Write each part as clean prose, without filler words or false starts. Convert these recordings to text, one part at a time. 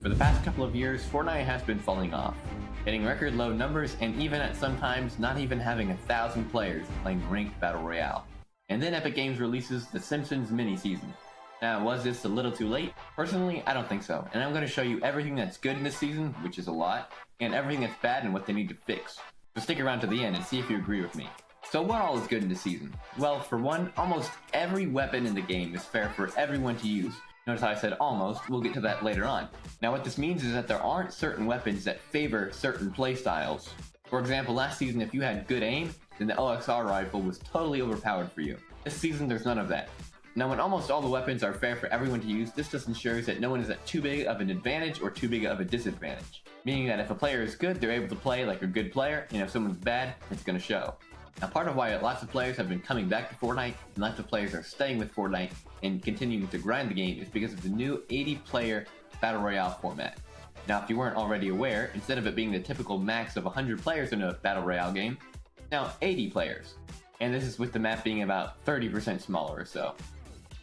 For the past couple of years, Fortnite has been falling off, hitting record low numbers and even at sometimes not even having 1,000 players playing ranked battle royale. And then Epic Games releases The Simpsons mini-season. Now, was this a little too late? Personally, I don't think so, and I'm going to show you everything that's good in this season, which is a lot, and everything that's bad and what they need to fix. So stick around to the end and see if you agree with me. So what all is good in this season? Well, for one, almost every weapon in the game is fair for everyone to use. Notice how I said almost, we'll get to that later on. Now what this means is that there aren't certain weapons that favor certain playstyles. For example, last season if you had good aim, then the OXR rifle was totally overpowered for you. This season there's none of that. Now when almost all the weapons are fair for everyone to use, this just ensures that no one is at too big of an advantage or too big of a disadvantage. Meaning that if a player is good, they're able to play like a good player, and if someone's bad, it's going to show. Now part of why lots of players have been coming back to Fortnite, and lots of players are staying with Fortnite and continuing to grind the game is because of the new 80-player Battle Royale format. Now if you weren't already aware, instead of it being the typical max of 100 players in a Battle Royale game, now 80 players. And this is with the map being about 30% smaller or so.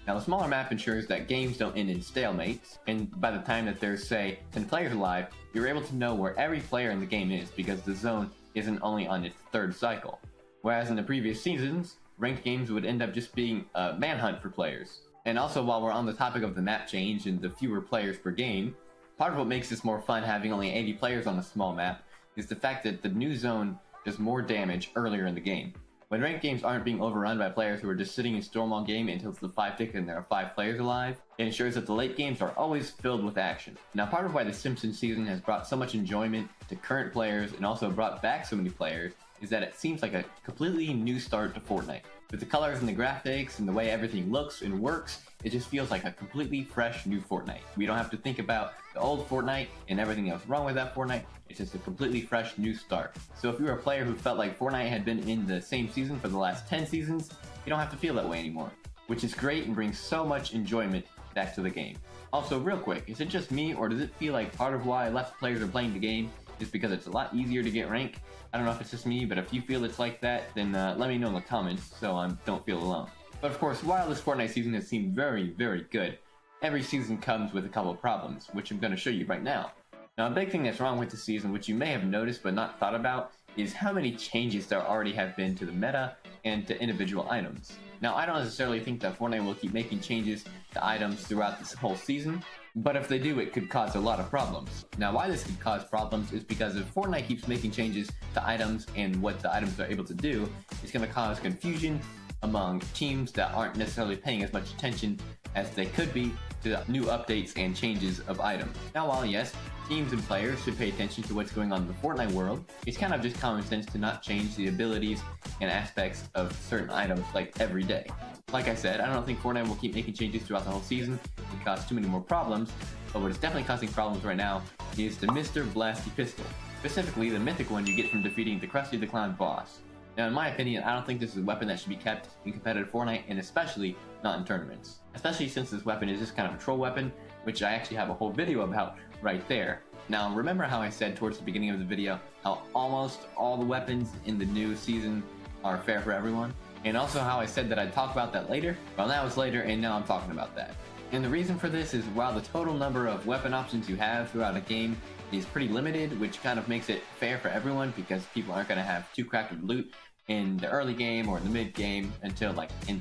Now the smaller map ensures that games don't end in stalemates, and by the time that there's say 10 players alive, you're able to know where every player in the game is because the zone isn't only on its third cycle. Whereas in the previous seasons, ranked games would end up just being a manhunt for players. And also while we're on the topic of the map change and the fewer players per game, part of what makes this more fun having only 80 players on a small map is the fact that the new zone does more damage earlier in the game. When ranked games aren't being overrun by players who are just sitting in storm all game until it's the 5 tick and there are 5 players alive, it ensures that the late games are always filled with action. Now part of why the Simpsons season has brought so much enjoyment to current players and also brought back so many players is that it seems like a completely new start to Fortnite. With the colors and the graphics and the way everything looks and works, it just feels like a completely fresh new Fortnite. We don't have to think about the old Fortnite and everything else wrong with that Fortnite, it's just a completely fresh new start. So if you're a player who felt like Fortnite had been in the same season for the last 10 seasons, you don't have to feel that way anymore. Which is great and brings so much enjoyment back to the game. Also real quick, is it just me or does it feel like part of why less players are playing the game is because it's a lot easier to get rank? I don't know if it's just me, but if you feel it's like that, then let me know in the comments so I don't feel alone. But of course, while this Fortnite season has seemed very, very good, every season comes with a couple of problems, which I'm going to show you right now. Now a big thing that's wrong with the season, which you may have noticed but not thought about, is how many changes there already have been to the meta and to individual items. Now I don't necessarily think that Fortnite will keep making changes to items throughout this whole season, but if they do, it could cause a lot of problems. Now why this could cause problems is because if Fortnite keeps making changes to items and what the items are able to do, it's going to cause confusion among teams that aren't necessarily paying as much attention as they could be to new updates and changes of items. Now while yes, teams and players should pay attention to what's going on in the Fortnite world, it's kind of just common sense to not change the abilities and aspects of certain items like every day. Like I said, I don't think Fortnite will keep making changes throughout the whole season and cause too many more problems, but what is definitely causing problems right now is the Mr. Blasty pistol. Specifically, the mythic one you get from defeating the Krusty the Clown boss. Now in my opinion, I don't think this is a weapon that should be kept in competitive Fortnite, and especially not in tournaments. Especially since this weapon is just kind of a troll weapon, which I actually have a whole video about right there. Now remember how I said towards the beginning of the video how almost all the weapons in the new season are fair for everyone? And also how I said that I'd talk about that later? Well now it's later and now I'm talking about that. And the reason for this is while the total number of weapon options you have throughout a game is pretty limited, which kind of makes it fair for everyone because people aren't going to have too cracked of loot in the early game or in the mid game until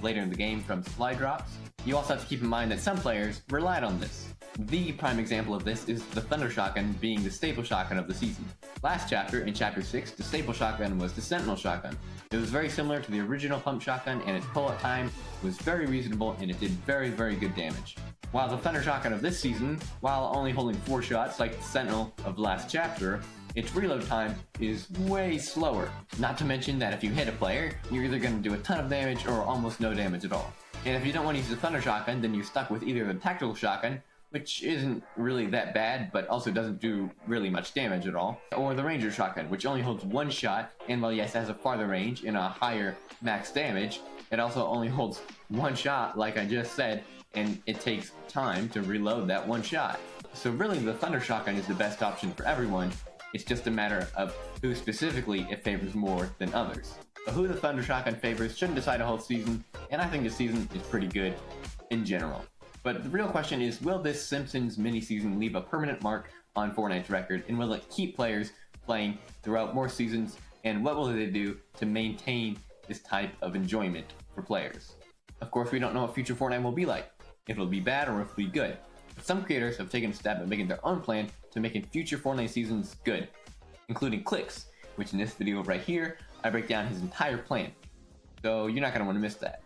later in the game from supply drops. You also have to keep in mind that some players relied on this. The prime example of this is the Thunder Shotgun being the staple shotgun of the season. Last chapter, in chapter 6, the staple shotgun was the Sentinel shotgun. It was very similar to the original pump shotgun and its pull-up time was very reasonable and it did very, very good damage. While the Thunder Shotgun of this season, while only holding 4 shots like the Sentinel of last chapter, its reload time is way slower. Not to mention that if you hit a player, you're either going to do a ton of damage or almost no damage at all. And if you don't want to use the Thunder Shotgun, then you're stuck with either the Tactical Shotgun, which isn't really that bad, but also doesn't do really much damage at all, or the Ranger Shotgun, which only holds 1 shot, and while yes, has a farther range and a higher max damage, it also only holds 1 shot, like I just said, and it takes time to reload that 1 shot. So really the Thunder Shotgun is the best option for everyone, it's just a matter of who specifically it favors more than others. But who the Thunder Shotgun favors shouldn't decide a whole season, and I think the season is pretty good in general. But the real question is, will this Simpsons mini-season leave a permanent mark on Fortnite's record, and will it keep players playing throughout more seasons, and what will they do to maintain this type of enjoyment for players? Of course, we don't know what future Fortnite will be like, if it'll be bad or if it'll be good. But some creators have taken a step at making their own plan to making future Fortnite seasons good, including Clicks, which in this video right here, I break down his entire plan. So you're not going to want to miss that.